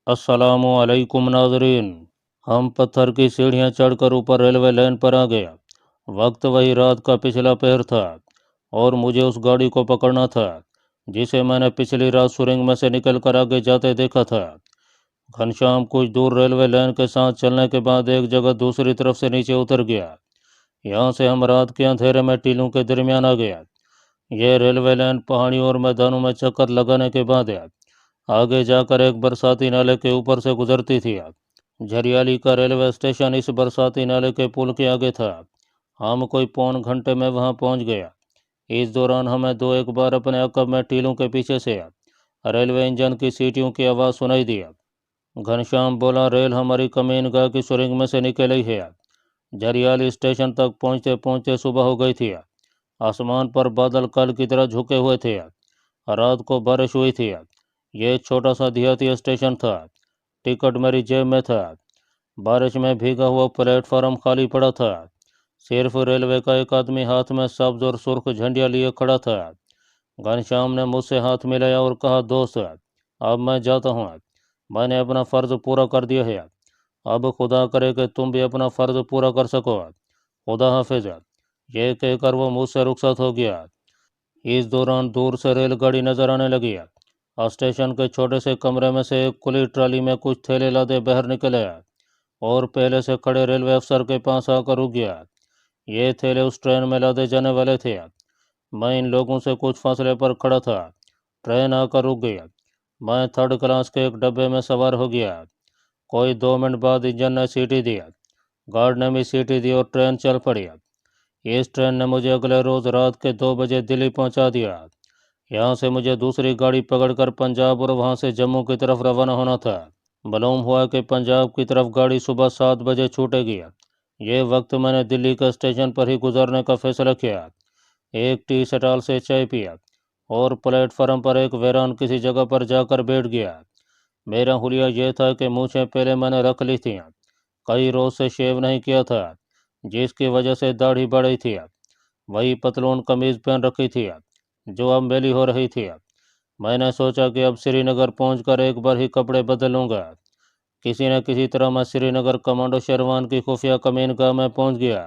अस्सलामु अलैकुम नाजरीन। हम पत्थर की सीढ़ियां चढ़कर ऊपर रेलवे लाइन पर आ गया। वक्त वही रात का पिछला पहर था और मुझे उस गाड़ी को पकड़ना था जिसे मैंने पिछली रात सुरंग में से निकल कर आगे जाते देखा था। घनश्याम कुछ दूर रेलवे लाइन के साथ चलने के बाद एक जगह दूसरी तरफ से नीचे उतर गया। यहाँ से हम रात के अंधेरे में टीलों के दरमियान आ गया। यह रेलवे लाइन पहाड़ियों और मैदानों में चक्कर लगाने के बाद आगे जाकर एक बरसाती नाले के ऊपर से गुजरती थी। झरियाली का रेलवे स्टेशन इस बरसाती नाले के पुल के आगे था। हम कोई पौन घंटे में वहां पहुंच गया। इस दौरान हमें दो एक बार अपने अकब में टीलों के पीछे से रेलवे इंजन की सीटियों की आवाज़ सुनाई दी। घनश्याम बोला, रेल हमारी कमीनगाह की सुरंग में से निकल ही है। झरियाली स्टेशन तक पहुंचते पहुंचते सुबह हो गई थी। आसमान पर बादल कल की तरह झुके हुए थे। रात को बारिश हुई थी। यह छोटा सा देहाती स्टेशन था। टिकट मेरी जेब में था। बारिश में भीगा हुआ प्लेटफार्म खाली पड़ा था। सिर्फ रेलवे का एक आदमी हाथ में सब्ज और सुर्ख झंडियाँ लिए खड़ा था। घनश्याम ने मुझसे हाथ मिलाया और कहा, दोस्त अब मैं जाता हूँ। मैंने अपना फ़र्ज़ पूरा कर दिया है। अब खुदा करे कि तुम भी अपना फ़र्ज़ पूरा कर सको। खुदा हाफिज। ये कहकर वो मुझसे रुखसत हो गया। इस दौरान दूर से रेलगाड़ी नजर आने लगी। स्टेशन के छोटे से कमरे में से एक खुली ट्राली में कुछ थैले लादे बाहर निकले और पहले से खड़े रेलवे अफसर के पास आकर रुक गया। ये थैले उस ट्रेन में लादे जाने वाले थे। मैं इन लोगों से कुछ फासले पर खड़ा था। ट्रेन आकर रुक गई। मैं थर्ड क्लास के एक डब्बे में सवार हो गया। कोई 2 मिनट बाद इंजन ने सीटी दी। गार्ड ने भी सीटी दी और ट्रेन चल पड़ी। इस ट्रेन ने मुझे अगले रोज रात के 2 बजे दिल्ली पहुंचा दिया। यहाँ से मुझे दूसरी गाड़ी पकड़कर पंजाब और वहाँ से जम्मू की तरफ रवाना होना था। मालूम हुआ कि पंजाब की तरफ गाड़ी सुबह 7 बजे छूटेगी। ये वक्त मैंने दिल्ली के स्टेशन पर ही गुजारने का फैसला किया। एक टी स्टॉल से चाय पिया और प्लेटफार्म पर एक वीरान किसी जगह पर जाकर बैठ गया। मेरा हुलिया यह था कि मूछें पहले मैंने रख ली थी। कई रोज से शेव नहीं किया था जिसकी वजह से दाढ़ी बढ़ी थी। वही पतलून कमीज पहन रखी थी जो अब मैली हो रही थी। मैंने सोचा कि अब श्रीनगर पहुंचकर एक बार ही कपड़े बदल लूंगा। किसी न किसी तरह मैं श्रीनगर कमांडो शेरवान की खुफिया कमीनगाह में पहुंच गया।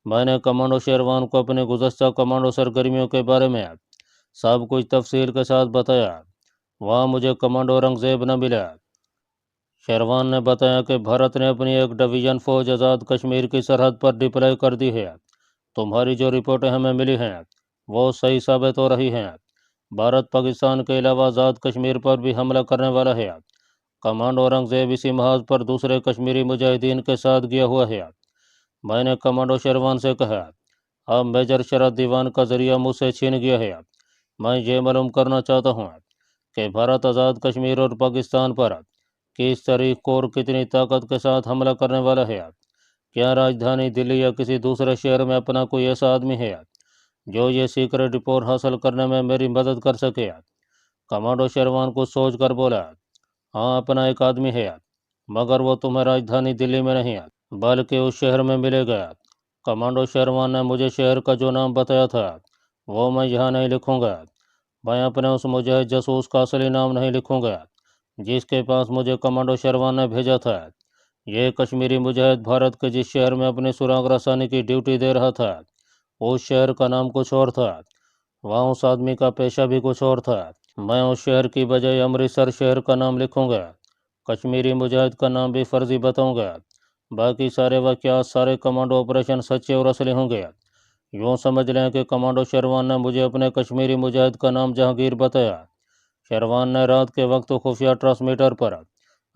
मैंने कमांडो शेरवान को अपने गुज़श्ता कमांडो सरगर्मियों के बारे में सब कुछ तफसील के साथ बताया। वहाँ मुझे कमांडो औरंगजेब न मिला। शेरवान ने बताया कि भारत ने अपनी एक डिवीजन फौज आज़ाद कश्मीर की सरहद पर डिप्लॉय कर दी है। तुम्हारी जो रिपोर्टें हमें मिली हैं वो सही साबित हो रही हैं। भारत पाकिस्तान के अलावा आज़ाद कश्मीर पर भी हमला करने वाला है। कमांडो औरंगजेब इसी महाज पर दूसरे कश्मीरी मुजाहिदीन के साथ गया हुआ है। मैंने कमांडो शेरवान से कहा, अब मेजर शरद दीवान का जरिया मुझसे छीन गया है। मैं ये मालूम करना चाहता हूँ कि भारत आज़ाद कश्मीर और पाकिस्तान पर किस तारीख को और कितनी ताकत के साथ हमला करने वाला है। क्या राजधानी दिल्ली या किसी दूसरे शहर में अपना कोई ऐसा आदमी है जो ये सीक्रेट रिपोर्ट हासिल करने में मेरी मदद कर सके। कमांडो शेरवान को सोच कर बोला, हाँ, अपना एक आदमी है, मगर वो तुम्हें राजधानी दिल्ली में नहीं बल्कि उस शहर में मिलेगा। कमांडो शेरवान ने मुझे शहर का जो नाम बताया था वो मैं यहाँ नहीं लिखूंगा। मैं अपने उस मुजाहिद जासूस का असली नाम नहीं लिखूंगा जिसके पास मुझे कमांडो शेरवान ने भेजा था। ये कश्मीरी मुजाहिद भारत के जिस शहर में अपनी सुराग रसानी की ड्यूटी दे रहा था उस शहर का नाम कुछ और था। वहाँ उस आदमी का पेशा भी कुछ और था। मैं उस शहर की बजाय अमृतसर शहर का नाम लिखूंगा। कश्मीरी मुजाहिद का नाम भी फर्जी बताऊंगा। बाकी सारे वाक़यात, सारे कमांडो ऑपरेशन सच्चे और असली होंगे। यूँ समझ लें कि कमांडो शेरवान ने मुझे अपने कश्मीरी मुजाहिद का नाम जहांगीर बताया। शेरवान ने रात के वक्त खुफिया ट्रांसमीटर पर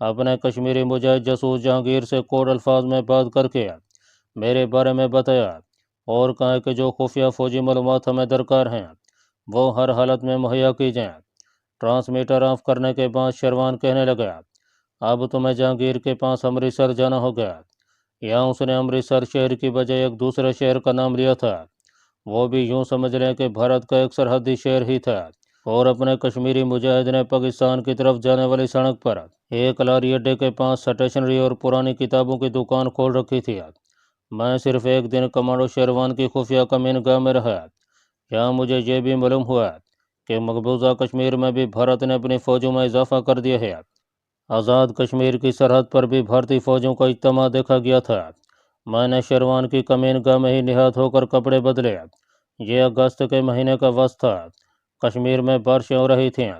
अपने कश्मीरी मुजाहिद जासूस जहांगीर से कोड अल्फाज में बात करके मेरे बारे में बताया और कहा कि जो खुफिया फौजी मालूमात हमें दरकार हैं वो हर हालत में मुहैया की जाएँ। ट्रांसमीटर ऑफ करने के बाद शेरवान कहने लगा, अब तुम्हें जहांगीर के पास अमृतसर जाना होगा। यहाँ उसने अमृतसर शहर की बजाय एक दूसरे शहर का नाम लिया था। वो भी यूँ समझ लें कि भारत का एक सरहदी शहर ही था। और अपने कश्मीरी मुजाहिद ने पाकिस्तान की तरफ जाने वाली सड़क पर एक लारी अड्डे के पास स्टेशनरी और पुरानी किताबों की दुकान खोल रखी थी। मैं सिर्फ एक दिन कमांडो शेरवान की खुफिया कमीनगाह में रहा। यहाँ मुझे ये भी मालूम हुआ कि मकबूजा कश्मीर में भी भारत ने अपनी फौजों में इजाफा कर दिया है। आज़ाद कश्मीर की सरहद पर भी भारतीय फौजों का इज्तिमा देखा गया था। मैंने शेरवान की कमीनगाह में ही निहत होकर कपड़े बदले। ये अगस्त के महीने का वक्त था। कश्मीर में बारिशें हो रही थीं।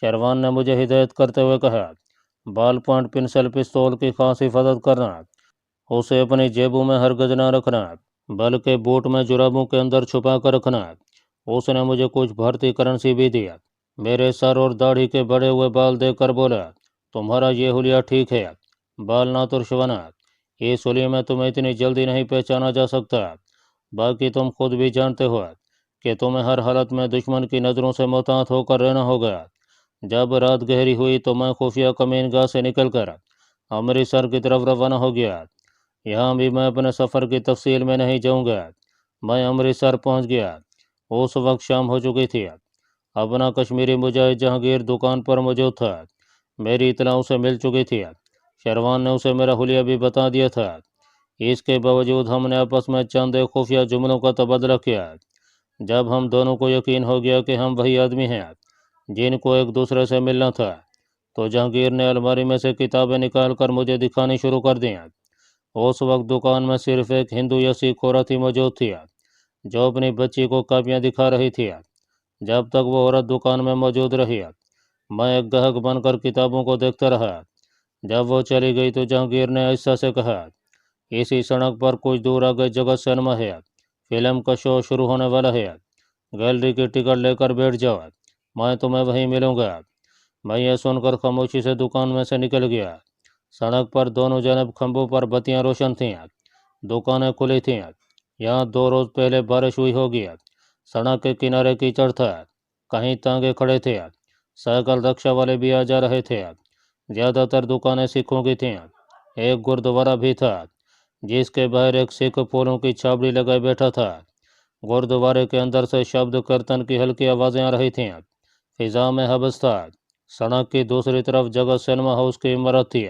शेरवान ने मुझे हिदायत करते हुए कहा, बाल पॉइंट पिस्टल पिस्तौल की खास हिफाजत करना, उसे अपनी जेबों में हरगज न रखना, बल्कि बूट में जुराबों के अंदर छुपा कर रखना। उसने मुझे कुछ भारतीय करेंसी भी दिया। मेरे सर और दाढ़ी के बड़े हुए बाल देखकर बोला, तुम्हारा ये हुलिया ठीक है, बाल ना तुर्शवाना। इस हुलिये में तुम्हें इतनी जल्दी नहीं पहचाना जा सकता। बाकी तुम खुद भी जानते हो कि तुम्हें हर हालत में दुश्मन की नज़रों से मुहतात होकर रहना होगा। जब रात गहरी हुई तो मैं खुफिया कमीनगाह से निकलकर अमृतसर की तरफ रवाना हो गया। यहाँ भी मैं अपने सफ़र की तफसील में नहीं जाऊँगा। मैं अमृतसर पहुँच गया। उस वक्त शाम हो चुकी थी। अपना कश्मीरी मुजाहिद जहांगीर दुकान पर मौजूद था। मेरी इतला उसे मिल चुकी थी। शेरवान ने उसे मेरा हुलिया भी बता दिया था। इसके बावजूद हमने आपस में चंद एक खुफिया जुमलों का तबादला किया। जब हम दोनों को यकीन हो गया कि हम वही आदमी हैं जिनको एक दूसरे से मिलना था, तो जहांगीर ने अलमारी में से किताबें निकाल कर मुझे दिखानी शुरू कर दी। उस वक्त दुकान में सिर्फ एक हिंदू या सिख औरत ही मौजूद थी, जो अपनी बच्ची को कापियाँ दिखा रही थी। जब तक वो औरत दुकान में मौजूद रही, मैं एक ग्राहक बनकर किताबों को देखता रहा। जब वो चली गई तो जहांगीर ने आहिस्ता से कहा, इसी सड़क पर कुछ दूर आगे जगत सिनेमा है, फिल्म का शो शुरू होने वाला है, गैलरी की टिकट लेकर बैठ जाओ, मैं तुम्हें वहीं मिलूंगा। मैं ये सुनकर खामोशी से दुकान में से निकल गया। सड़क पर दोनों जानब खंभों पर बत्तियां रोशन थीं, दुकानें खुली थीं। यहाँ 2 रोज पहले बारिश हुई होगी। सड़क के किनारे कीचड़ था, कहीं तांगे खड़े थे, साइकिल रिक्शा वाले भी आ जा रहे थे। ज़्यादातर दुकानें सिखों की थीं। एक गुरुद्वारा भी था, जिसके बाहर एक सिख फूलों की छाबड़ी लगाए बैठा था। गुरुद्वारे के अंदर से शब्द कीर्तन की हल्की आवाज़ें आ रही थीं। फिजा में हबस था। सड़क की दूसरी तरफ जगत सिनेमा हाउस की इमारत थी।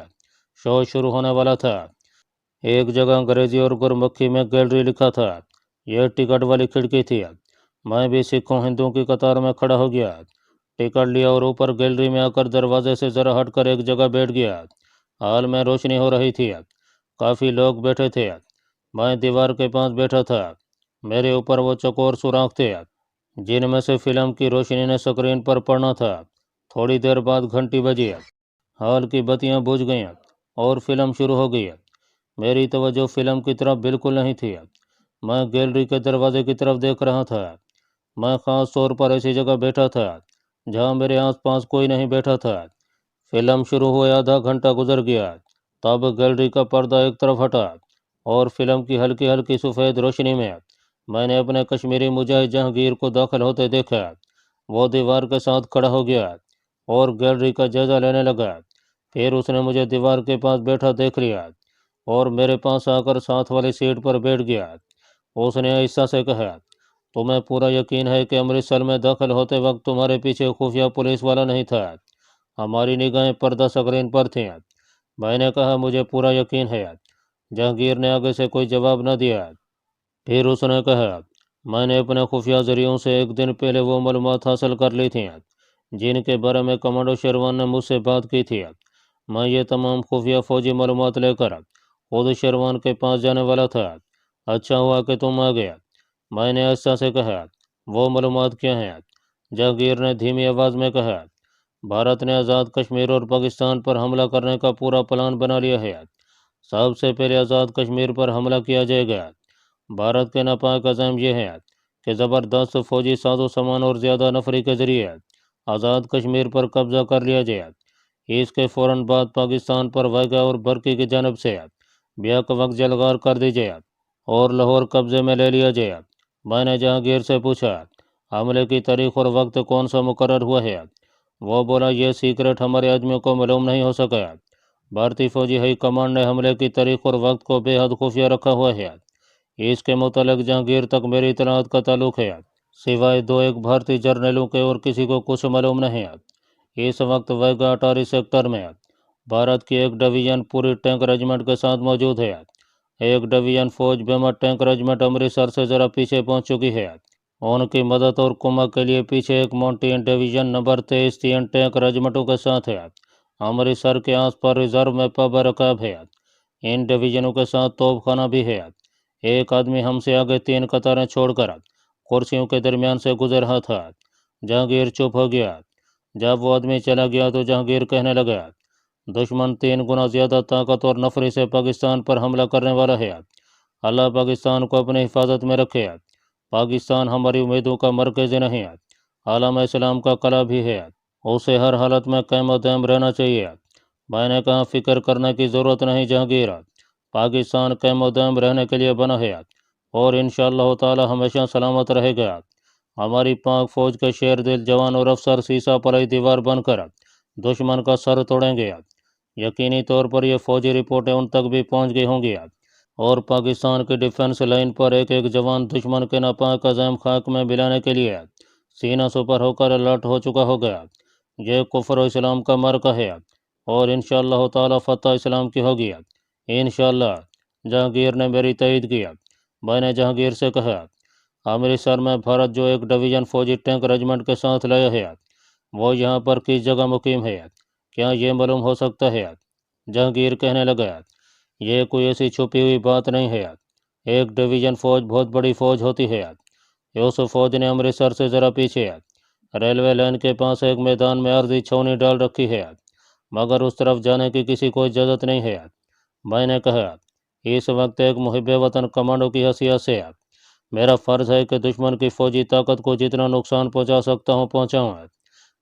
शो शुरू होने वाला था। एक जगह अंग्रेजी और गुरमुखी में गैलरी लिखा था। यह टिकट वाली खिड़की थी। मैं भी सिखों हिंदुओं की कतार में खड़ा हो गया। टिकट लिया और ऊपर गैलरी में आकर दरवाजे से ज़रा हटकर एक जगह बैठ गया। हाल में रोशनी हो रही थी। काफ़ी लोग बैठे थे। मैं दीवार के पास बैठा था। मेरे ऊपर वो चकोर सुराख थे, जिनमें से फिल्म की रोशनी ने स्क्रीन पर पड़ना था। थोड़ी देर बाद घंटी बजी। हॉल की बत्तियां बुझ गईं और फिल्म शुरू हो गई। मेरी तवज्जो फिल्म की तरफ बिल्कुल नहीं थी। मैं गैलरी के दरवाजे की तरफ देख रहा था। मैं ख़ास तौर पर ऐसी जगह बैठा था जहाँ मेरे आसपास कोई नहीं बैठा था। फिल्म शुरू हुए आधा घंटा गुजर गया। तब गैलरी का पर्दा एक तरफ हटा और फिल्म की हल्की हल्की सफ़ेद रोशनी में मैंने अपने कश्मीरी मुजाहिद जहांगीर को दाखिल होते देखा। वो दीवार के साथ खड़ा हो गया और गैलरी का जायजा लेने लगा। फिर उसने मुझे दीवार के पास बैठा देख लिया और मेरे पास आकर साथ वाली सीट पर बैठ गया। उसने आहिस्ता से कहा, तुम्हें पूरा यकीन है कि अमृतसर में दाखिल होते वक्त तुम्हारे पीछे खुफिया पुलिस वाला नहीं था? हमारी निगाहें पर्दा स्क्रीन पर थीं। मैंने कहा, मुझे पूरा यकीन है। जहांगीर ने आगे से कोई जवाब न दिया। फिर उसने कहा, मैंने अपने खुफिया जरियों से एक दिन पहले वो मालूमात हासिल कर ली थी जिनके बारे में कमांडो शेरवान ने मुझसे बात की थी। मैं ये तमाम खुफिया फौजी मालूमात लेकर खुद शेरवान के पास जाने वाला था। अच्छा हुआ कि तुम आ गया, मैंने आहिस्ता से कहा। वो मालूमात क्या हैं? जहांगीर ने धीमी आवाज़ में कहा, भारत ने आज़ाद कश्मीर और पाकिस्तान पर हमला करने का पूरा प्लान बना लिया है। सबसे पहले आज़ाद कश्मीर पर हमला किया जाएगा। भारत के नापाक अज़म यह है कि ज़बरदस्त फौजी साजो सामान और ज़्यादा नफरी के ज़रिए आज़ाद कश्मीर पर कब्जा कर लिया जाए। इसके फ़ौरन बाद पाकिस्तान पर वाघा और बर्की की जानब से बेहक वक्त जलगार कर दी जाए और लाहौर कब्जे में ले लिया जाए। मैंने जहांगीर से पूछा, हमले की तारीख और वक्त कौन सा मुकर्रर हुआ है? वो बोला, यह सीक्रेट हमारे आदमियों को मालूम नहीं हो सका। भारतीय फौजी हाई कमांड ने हमले की तारीख और वक्त को बेहद खुफिया रखा हुआ है। इसके मुतालिक जहांगीर तक मेरी इतलात का ताल्लुक है, सिवाय 2-1 भारतीय जर्नलों के और किसी को कुछ मालूम नहीं है। इस वक्त वाघा अटारी सेक्टर में भारत की एक डिवीजन पूरी टैंक रेजिमेंट के साथ मौजूद है। एक डिवीजन फौज बेमा टैंक रेजिमेंट अमृतसर से ज़रा पीछे पहुंच चुकी है। उनकी मदद और कुमक के लिए पीछे एक माउंटेन डिवीजन नंबर 23 3 टैंक रेजिमेंटों के साथ है। अमृतसर के आस पर रिजर्व में पब रकाब है। इन डिवीजनों के साथ तोपखाना भी है। एक आदमी हमसे आगे 3 कतारें छोड़कर कुर्सियों के दरमियान से गुजर रहा था। जहांगीर चुप हो गया। जब वो आदमी चला गया तो जहांगीर कहने लगा, दुश्मन 3 गुना ज़्यादा ताकत और नफरी से पाकिस्तान पर हमला करने वाला है। अल्लाह पाकिस्तान को अपनी हिफाजत में रखे। पाकिस्तान हमारी उम्मीदों का मरकज़ नहीं है, आलम इस्लाम का कला भी है। उसे हर हालत में क़ायम दायम रहना चाहिए। मैंने कहा, फ़िक्र करने की ज़रूरत नहीं जहांगीर, पाकिस्तान क़ायम दायम रहने के लिए बना है और इंशाअल्लाह ताला हमेशा सलामत रहेगा। हमारी पाक फ़ौज के शेर दिल जवान और अफसर सीसा पलई दीवार बनकर दुश्मन का सर तोड़ेंगे। यकीनी तौर पर यह फ़ौजी रिपोर्टें उन तक भी पहुंच गई होंगी और पाकिस्तान की डिफेंस लाइन पर एक एक जवान दुश्मन के नापाक अज़ैम खाक में मिलाने के लिए सीना सुपर होकर अलर्ट हो चुका होगा। यह कुफ्र और इस्लाम का मरका है और इंशाअल्लाह ताला फतह इस्लाम की होगी। इंशाअल्लाह। जहांगीर ने मेरी तईद किया। मैंने जहांगीर से कहा, अमृतसर में भारत जो एक डिवीज़न फ़ौजी टैंक रेजिमेंट के साथ लाया है, वो यहाँ पर किस जगह मुकीम है, क्या ये मालूम हो सकता है? जहांगीर कहने लगा, ये कोई ऐसी छुपी हुई बात नहीं है। एक डिवीज़न फ़ौज बहुत बड़ी फ़ौज होती है। यूसुफ फ़ौज ने अमृतसर से ज़रा पीछे रेलवे लाइन के पास एक मैदान में अर्जी छावनी डाल रखी है, मगर उस तरफ जाने की किसी को इजाज़त नहीं है। मैंने कहा, इस वक्त एक मुहिब वतन कमांडो की हैसियत से मेरा फ़र्ज़ है कि दुश्मन की फ़ौजी ताकत को जितना नुकसान पहुंचा सकता हूं पहुंचाऊं।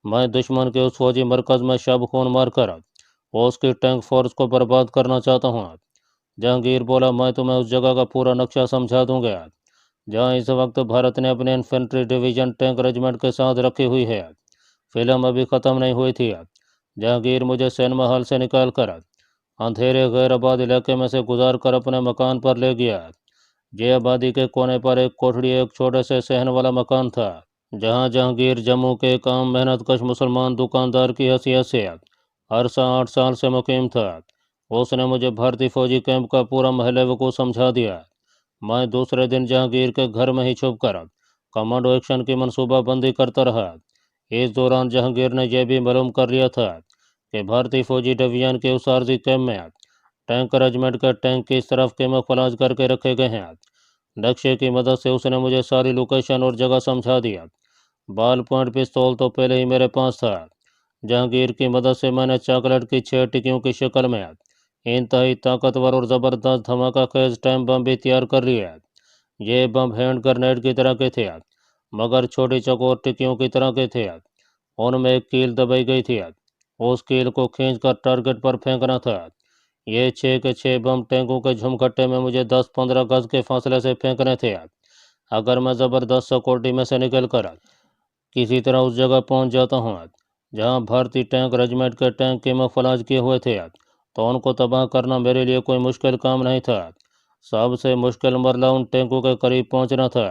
मैं दुश्मन के उस फ़ौजी मरकज़ में शब खून मारकर और उसकी टैंक फोर्स को बर्बाद करना चाहता हूं। जहांगीर बोला, मैं तुम्हें उस जगह का पूरा नक्शा समझा दूंगा जहां इस वक्त भारत ने अपने इन्फेंट्री डिवीज़न टैंक रेजिमेंट के साथ रखी हुई है। फिल्म अभी ख़त्म नहीं हुई थी। जहांगीर मुझे सिनेमा हॉल से निकाल कर अंधेरे गैर आबाद इलाके में से गुजार कर अपने मकान पर ले गया। ये आबादी के कोने पर एक कोठड़ी, एक छोटे से सहन वाला मकान था जहां जहांगीर जम्मू के एक आम मेहनत कश मुसलमान दुकानदार की हैसियत से अरसा 8 साल से मुकीम था। उसने मुझे भारतीय फौजी कैंप का पूरा महल वकू समझा दिया। मैं दूसरे दिन जहांगीर के घर में ही छुप कर कमांडो एक्शन की मनसूबाबंदी करता रहा। इस दौरान जहांगीर ने यह भी मालूम कर लिया था कि भारतीय फौजी डिवीजन के उस आर्जी कैंप में टैंक रेजिमेंट के टैंक की इस तरफ कैमोफ्लेज करके रखे गए हैं। नक्शे की मदद से उसने मुझे सारी लोकेशन और जगह समझा दिया। बाल पॉइंट पिस्तौल तो पहले ही मेरे पास था। जहांगीर की मदद से मैंने चॉकलेट की 6 टिक्कियों की शक्ल में इंतहाई ताकतवर और ज़बरदस्त धमाका खेज टाइम बम भी तैयार कर लिया। ये बम हैंड ग्रेनेड की तरह के थे, मगर छोटी चकोर टिक्कियों की तरह के थे। उनमें एक कील दबाई गई थी, उस कील को खींचकर टारगेट पर फेंकना था। ये 6 के 6 बम टैंकों के झुमखट्टे में मुझे 10-15 गज के फासले से फेंकने थे। अगर मैं ज़बरदस्त सिक्योरिटी में से निकल कर किसी तरह उस जगह पहुंच जाता हूँ जहां भारतीय टैंक रेजिमेंट के टैंक कैमोफ्लेज किए हुए थे, तो उनको तबाह करना मेरे लिए कोई मुश्किल काम नहीं था। सबसे मुश्किल मरला उन टैंकों के करीब पहुंचना था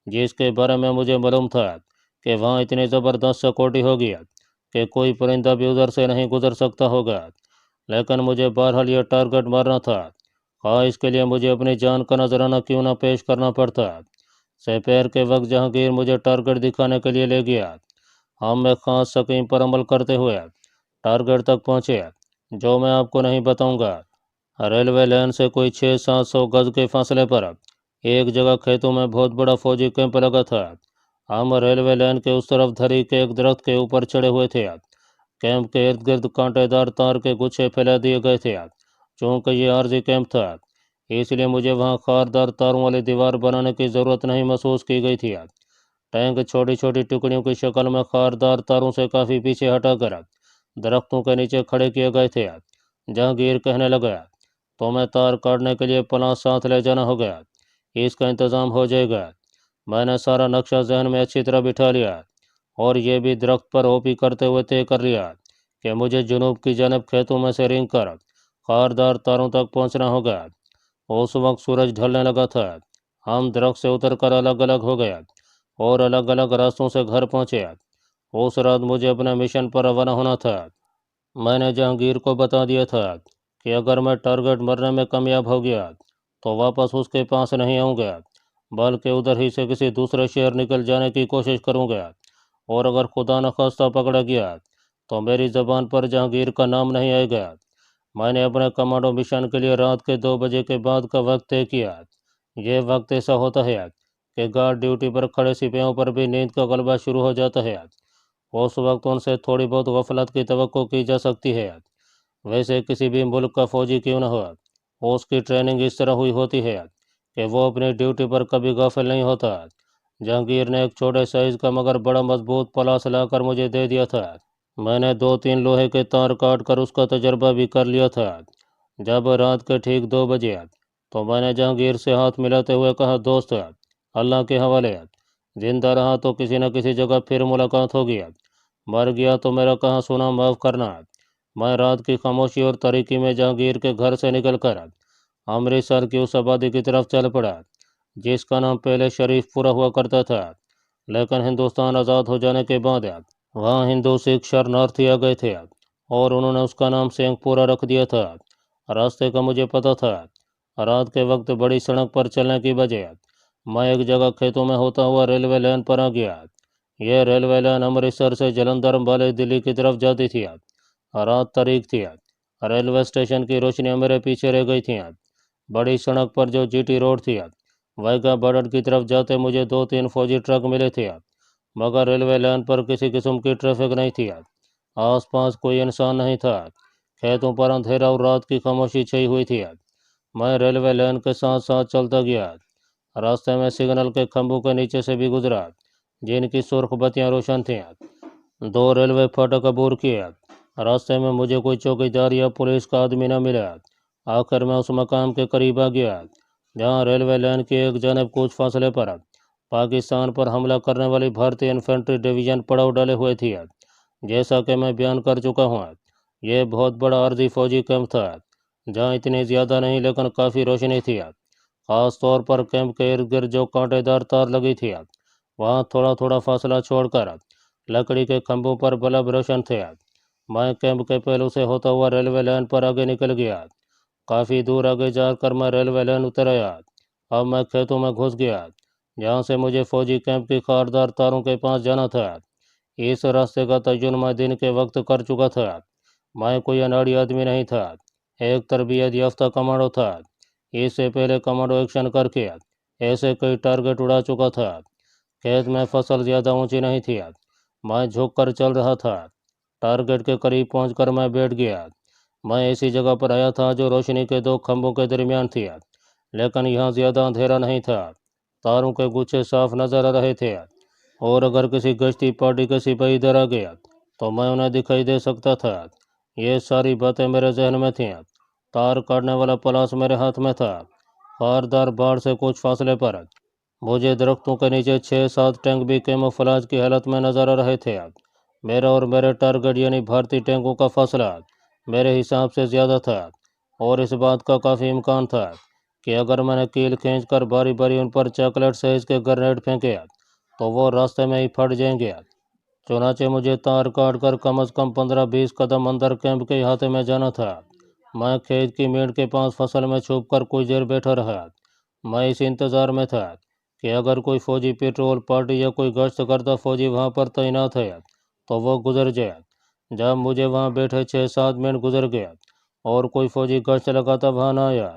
जिसके बारे में मुझे मालूम था कि वहां इतनी ज़बरदस्त सिक्योरिटी होगी कि कोई परिंदा भी उधर से नहीं गुजर सकता होगा। लेकिन मुझे बहरहाल यह टारगेट मारना था, हाँ इसके लिए मुझे अपनी जान का नजराना क्यों ना पेश करना पड़ता। दोपहर के वक्त जहांगीर मुझे टारगेट दिखाने के लिए ले गया। हम एक खास स्कीम पर अमल करते हुए टारगेट तक पहुंचे, जो मैं आपको नहीं बताऊंगा। रेलवे लाइन से कोई 600-700 गज के फासले पर एक जगह खेतों में बहुत बड़ा फौजी कैंप लगा था। हम रेलवे लाइन के उस तरफ धरी के एक दरख्त के ऊपर चढ़े हुए थे। कैंप के इर्द गिर्द कांटेदार तार के गुच्छे फैला दिए गए थे। चूँकि ये आर्जी कैंप था, इसलिए मुझे वहाँ खारदार तारों वाली दीवार बनाने की ज़रूरत नहीं महसूस की गई थी। टैंक छोटी छोटी टुकड़ियों की शक्ल में खारदार तारों से काफ़ी पीछे हटाकर दरख्तों के नीचे खड़े किए गए थे। जहांगीर कहने लगा, तो मैं तार काटने के लिए पलाश साथ ले जाना होगा, इसका इंतज़ाम हो जाएगा। मैंने सारा नक्शा जहन में अच्छी तरह बिठा लिया और ये भी दरख्त पर ओपी करते हुए तय कर लिया कि मुझे जुनूब की जानब खेतों में से रेंग कर खारदार तारों तक पहुंचना होगा। उस वक्त सूरज ढलने लगा था। हम दरख्त से उतरकर अलग अलग हो गए और अलग अलग रास्तों से घर पहुंचे। उस रात मुझे अपने मिशन पर रवाना होना था। मैंने जहांगीर को बता दिया था कि अगर मैं टारगेट मरने में कामयाब हो गया तो वापस उसके पास नहीं आऊँगा, बल्कि उधर ही से किसी दूसरे शहर निकल जाने की कोशिश करूँगा, और अगर खुदा न खास्ता पकड़ा गया तो मेरी ज़बान पर जहांगीर का नाम नहीं आएगा। मैंने अपने कमांडो मिशन के लिए रात के 2 बजे के बाद का वक्त तय किया। यह वक्त ऐसा होता है कि गार्ड ड्यूटी पर खड़े सिपाहियों पर भी नींद का गलबा शुरू हो जाता है। उस वक्त उनसे थोड़ी बहुत गफलत की तवक्को की जा सकती है। वैसे किसी भी मुल्क का फौजी क्यों न हो, उसकी ट्रेनिंग इस तरह हुई होती है कि वो अपनी ड्यूटी पर कभी गाफिल नहीं होता। जहांगीर ने एक छोटे साइज का मगर बड़ा मजबूत पलास लाकर मुझे दे दिया था। मैंने 2-3 लोहे के तार काट कर उसका तजर्बा भी कर लिया था। जब रात के ठीक 2 बजे तो मैंने जहांगीर से हाथ मिलाते हुए कहा, दोस्त अल्लाह के हवाले, जिंदा रहा तो किसी न किसी जगह फिर मुलाकात होगी, मर गया तो मेरा कहा सुना माफ़ करना। मैं रात की खामोशी और तारीकी में जहांगीर के घर से निकलकर अमृतसर की उस आबादी की तरफ चल पड़ा जिसका नाम पहले शरीफपुरा हुआ करता था, लेकिन हिंदुस्तान आज़ाद हो जाने के बाद वहाँ हिंदू सिख शरणार्थी आ गए थे और उन्होंने उसका नाम सिंहपुरा रख दिया था। रास्ते का मुझे पता था। रात के वक्त बड़ी सड़क पर चलने की बजाय मैं एक जगह खेतों में होता हुआ रेलवे लाइन पर आ गया। यह रेलवे लाइन अमृतसर से जलंधर वाले दिल्ली की तरफ जाती थी। रात तारीख थी। रेलवे स्टेशन की रोशनियां मेरे पीछे रह गई थीं। बड़ी सड़क पर जो जीटी रोड थी, वाघा बॉर्डर की तरफ जाते मुझे 2-3 फौजी ट्रक मिले थे, मगर रेलवे लाइन पर किसी किस्म की ट्रैफिक नहीं थी। आसपास कोई इंसान नहीं था। खेतों पर अंधेरा और रात की खामोशी छाई हुई थी। मैं रेलवे लाइन के साथ साथ चलता गया। रास्ते में सिग्नल के खंभों के नीचे से भी गुजरा जिनकी सुर्ख बत्तियां रोशन थीं। 2 रेलवे फाटक अबूर किए। रास्ते में मुझे कोई चौकीदार या पुलिस का आदमी न मिला। आखिर मैं उस मकाम के करीब आ गया जहां रेलवे लाइन के एक जानब कुछ फासले पर पाकिस्तान पर हमला करने वाली भारतीय इन्फेंट्री डिवीजन पड़ाव डाले हुए थी। जैसा कि मैं बयान कर चुका हूँ, यह बहुत बड़ा अर्जी फौजी कैंप था जहाँ इतनी ज़्यादा नहीं लेकिन काफ़ी रोशनी थी। ख़ास तौर पर कैंप के इर्द गिर्द जो कांटेदार तार लगी थी वहाँ थोड़ा थोड़ा फासला छोड़कर लकड़ी के खंभों पर बल्ब रोशन थे। मैं कैंप के पहलू से होता हुआ रेलवे लाइन पर आगे निकल गया। काफ़ी दूर आगे जाकर मैं रेलवे लाइन उतर आया। अब मैं खेतों में घुस गया जहाँ से मुझे फौजी कैंप की खारदार तारों के पास जाना था। इस रास्ते का तजुर्बा मैं दिन के वक्त कर चुका था। मैं कोई अनाड़ी आदमी नहीं था, एक तरबियत याफ्ता कमांडो था। इससे पहले कमांडो एक्शन करके ऐसे कई टारगेट उड़ा चुका था। खेत में फसल ज़्यादा ऊंची नहीं थी। मैं झुक कर चल रहा था। टारगेट के करीब पहुंचकर मैं बैठ गया। मैं ऐसी जगह पर आया था जो रोशनी के 2 खंभों के दरमियान थी, लेकिन यहाँ ज़्यादा अंधेरा नहीं था। तारों के गुच्छे साफ नजर आ रहे थे और अगर किसी गश्ती पार्टी के सिपाही इधर आ गया तो मैं उन्हें दिखाई दे सकता था। ये सारी बातें मेरे जहन में थीं। तार काटने वाला पलास मेरे हाथ में था। खारदार बाढ़ से कुछ फासले पर मुझे दरख्तों के नीचे 6-7 टैंक भी कैमोफ्लेज की हालत में नजर आ रहे थे। मेरा और मेरे टारगेट यानी भारतीय टैंकों का फासला मेरे हिसाब से ज़्यादा था और इस बात का काफ़ी इम्कान था कि अगर मैंने कील खींचकर बारी बारी उन पर चॉकलेट साइज के ग्रेनेड फेंके तो वो रास्ते में ही फट जाएंगे। चुनाचे मुझे तार काट कर कम से कम 15-20 कदम अंदर कैंप के अहाते में जाना था। मैं खेत की मेड़ के पास फसल में छुप कर कुछ देर बैठा रहा। मैं इस इंतज़ार में था कि अगर कोई फौजी पेट्रोल पार्टी या कोई गश्त करता फौजी वहाँ पर तैनात है तो वो गुजर जाए। जब मुझे वहाँ बैठे 6-7 मिनट गुजर गया और कोई फौजी गश्त लगाता वहाँ ना आया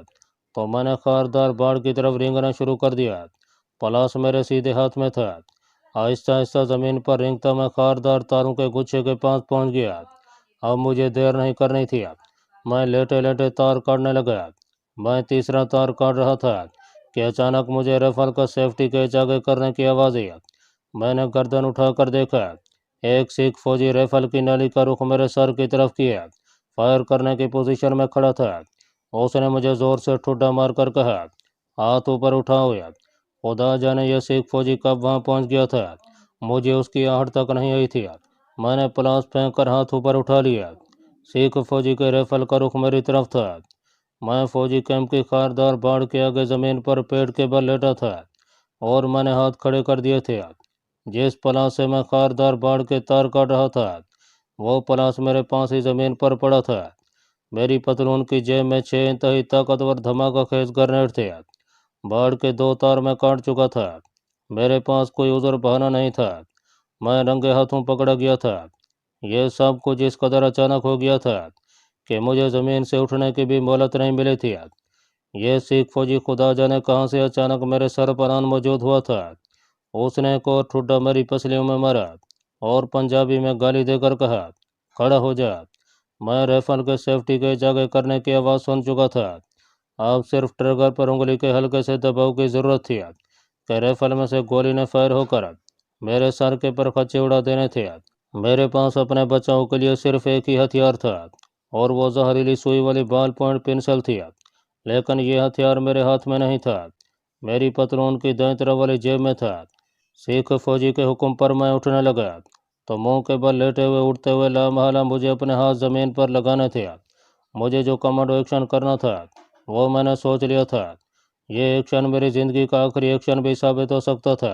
तो मैंने खारदार बाढ़ की तरफ रेंगना शुरू कर दिया। पलास मेरे सीधे हाथ में था। आहिस्ता आहिस्ता ज़मीन पर रेंगता मैं खारदार तारों के गुच्छे के पास पहुँच गया। अब मुझे देर नहीं करनी थी। मैं लेटे लेटे तार काटने लगा। मैं तीसरा तार काट रहा था कि अचानक मुझे राइफल का सेफ्टी कैच आगे करने की आवाज़ आई। मैंने गर्दन उठाकर देखा। एक सिख फौजी राइफल की नाली का रुख मेरे सर की तरफ किया फायर करने की पोजीशन में खड़ा था। उसने मुझे ज़ोर से ठुड्डा मारकर कहा, हाथ ऊपर उठाओ यार। खुदा जाने यह सिख फौजी कब वहाँ पहुँच गया था। मुझे उसकी आहट तक नहीं आई थी। मैंने पलास फेंक कर हाथ ऊपर उठा लिया। सिख फौजी के राइफल का रुख मेरी तरफ था। मैं फौजी कैंप की खारदार बाढ़ के आगे ज़मीन पर पेट के बल लेटा था और मैंने हाथ खड़े कर दिए थे। जिस पलास से मैं खारदार बाढ़ के तार काट रहा था वो पलास मेरे पास ही ज़मीन पर पड़ा था। मेरी पतलून की जेब में 6 इंतहाई ताकतवर धमाका खेज ग्रेनेड थे। बाढ़ के 2 तार मैं काट चुका था। मेरे पास कोई उज़र बहाना नहीं था। मैं रंगे हाथों पकड़ा गया था। ये सब कुछ इस कदर अचानक हो गया था कि मुझे ज़मीन से उठने की भी मोहलत नहीं मिली थी। ये सिख फौजी खुदा जाने कहाँ से अचानक मेरे सर पर आन मौजूद हुआ था। उसने एक और ठुड्डा मेरी पसलियों में मारा और पंजाबी में गाली देकर कहा, खड़ा हो जा। मैं राइफल के सेफ्टी के जागे करने की आवाज़ सुन चुका था। अब सिर्फ ट्रिगर पर उंगली के हल्के से दबाव की ज़रूरत थी कि राइफल में से गोली ने फायर होकर मेरे सर के पर खच्चे उड़ा देने थे। मेरे पास अपने बचाव के लिए सिर्फ एक ही हथियार था और वो जहरीली सुई वाली बॉल पॉइंट पेंसिल थी। लेकिन यह हथियार मेरे हाथ में नहीं था, मेरी पतलून की दाईं तरफ वाली जेब में था। सिख फौजी के हुक्म पर मैं उठने लगा तो मुंह के बल लेटे हुए उठते हुए लामहला मुझे अपने हाथ ज़मीन पर लगाने थे। मुझे जो कमांडो एक्शन करना था वो मैंने सोच लिया था। ये एक्शन मेरी ज़िंदगी का आखिरी एक्शन भी साबित हो सकता था।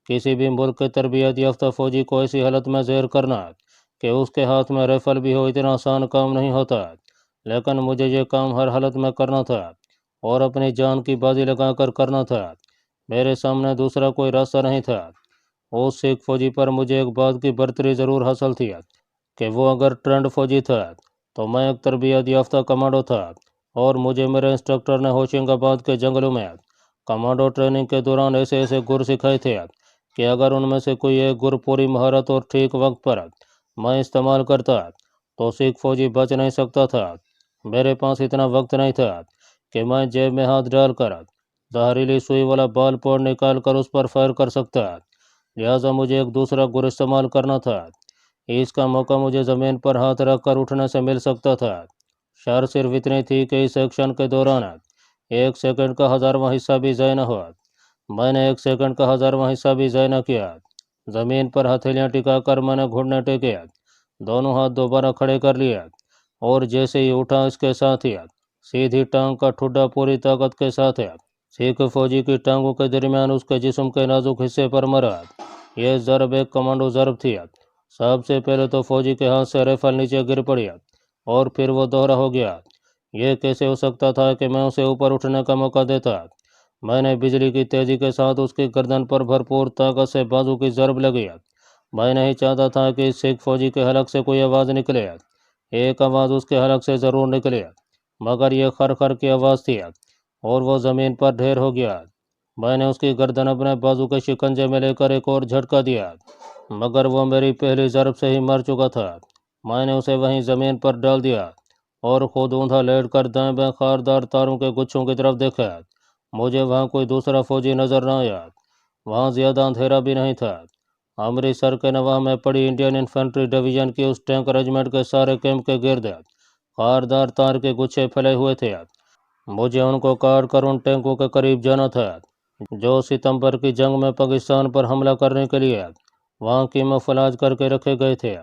किसी भी मुल्क के तरबियत याफ्ता फौजी को ऐसी हालत में ज़हर करना कि उसके हाथ में राइफल भी हो इतना आसान काम नहीं होता। लेकिन मुझे ये काम हर हालत में करना था और अपनी जान की बाजी लगाकर करना था। मेरे सामने दूसरा कोई रास्ता नहीं था। उस सिख फौजी पर मुझे एक बात की बरतरी ज़रूर हासिल थी कि वो अगर ट्रेंड फौजी था तो मैं एक तरबियत याफ्ता कमांडो था और मुझे मेरे इंस्ट्रक्टर ने होशंगाबाद के जंगलों में कमांडो ट्रेनिंग के दौरान ऐसे ऐसे गुर सिखाए थे कि अगर उनमें से कोई एक गुर पूरी महारत और ठीक वक्त पर मैं इस्तेमाल करता तो सिख फौजी बच नहीं सकता था। मेरे पास इतना वक्त नहीं था कि मैं जेब में हाथ डालकर जहरीली सुई वाला बॉल पॉइंट निकाल कर उस पर फायर कर सकता। लिहाजा मुझे एक दूसरा गुर इस्तेमाल करना था। इसका मौका मुझे ज़मीन पर हाथ रख कर उठने से मिल सकता था। शर्त सिर्फ इतनी थी कि इस एक्शन के दौरान 1 सेकंड का हज़ारवां हिस्सा भी ज़ाय न हो। मैंने 1 सेकंड का हज़ारवां हिस्सा भी ज़ाय न किया। ज़मीन पर हथेलियाँ टिकाकर मैंने घुटने टेके, दोनों हाथ दोबारा खड़े कर लिए और जैसे ही उठा इसके साथ ही सीधी टांग का ठुड्डा पूरी ताकत के साथ सिख फौजी की टांगों के दरमियान उसके जिस्म के नाजुक हिस्से पर मरा। यह ज़रब एक कमांडो ज़रब थी। सबसे पहले तो फौजी के हाथ से राइफल नीचे गिर पड़ी और फिर वो दोहरा हो गया। यह कैसे हो सकता था कि मैं उसे ऊपर उठने का मौका देता। मैंने बिजली की तेजी के साथ उसकी गर्दन पर भरपूर ताकत से बाजू की ज़रब लगी। मैं नहीं चाहता था कि सिख फौजी के हलक से कोई आवाज़ निकले। एक आवाज़ उसके हलक से ज़रूर निकले, मगर यह खर खर की आवाज़ थी और वो ज़मीन पर ढेर हो गया। मैंने उसकी गर्दन अपने बाजू के शिकंजे में लेकर एक और झटका दिया, मगर वो मेरी पहली ज़रब से ही मर चुका था। मैंने उसे वहीं ज़मीन पर डाल दिया और खुद ऊंधा लेट कर दाएं बाएं खारदार तारों के गुच्छों की तरफ देखा। मुझे वहाँ कोई दूसरा फौजी नजर न आया। वहाँ ज़्यादा अंधेरा भी नहीं था। अमृतसर के नवाह में पड़ी इंडियन इन्फेंट्री डिवीजन की उस टैंक रेजिमेंट के सारे कैंप के गिर्द खारदार तार के गुच्छे फैले हुए थे। मुझे उनको काट कर उन टैंकों के करीब जाना था जो सितंबर की जंग में पाकिस्तान पर हमला करने के लिए वहाँ की मफलाज करके रखे गए थे।